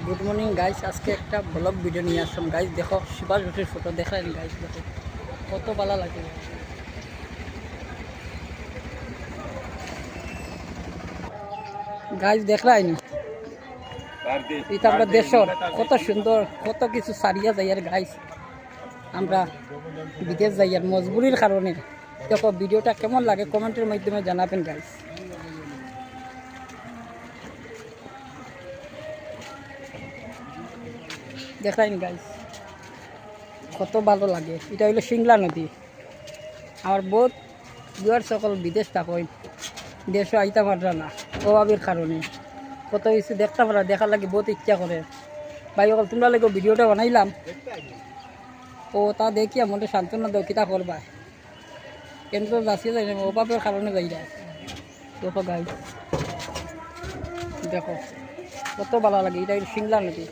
Good morning guys, আজকে একটা blog video নিয়ে আসলাম গাইস। দেখো সুভাষ ঘাটের ফটো দেখালেন গাইস, দেখো কত ভালো লাগে গাইস। দেখলাম এটা আমরা দেশের কত সুন্দর কত কিছু সারিয়া যাই আর গাইস, আমরা বিদেশ যাই আর মজবুরির কারণে। দেখো ভিডিওটা কেমন লাগে কমেন্টের মাধ্যমে জানাবেন গাইস। দেখলেন গাইস কত ভালো লাগে। এটা হইলো সিংলা নদী। আমার বহুত দুয়ার সকল বিদেশ থাকেন, দেশও আইতে পারা না অভাবের কারণে। কত কিছু দেখতে পারা, দেখার লাগে বহুত ইচ্ছা করে। ভাই সকল তোমরা লাগে ভিডিওটা বানাইলাম, ও তা দেখিয়া মনে সান্ত্বনা দাও কিতা করবা, কিন্তু যাচ্ছিয়ে যাই না অভাবের কারণে যাই না। দেখো গাইস, দেখো কত ভালো লাগে। এটা হইলো সিংলা নদী।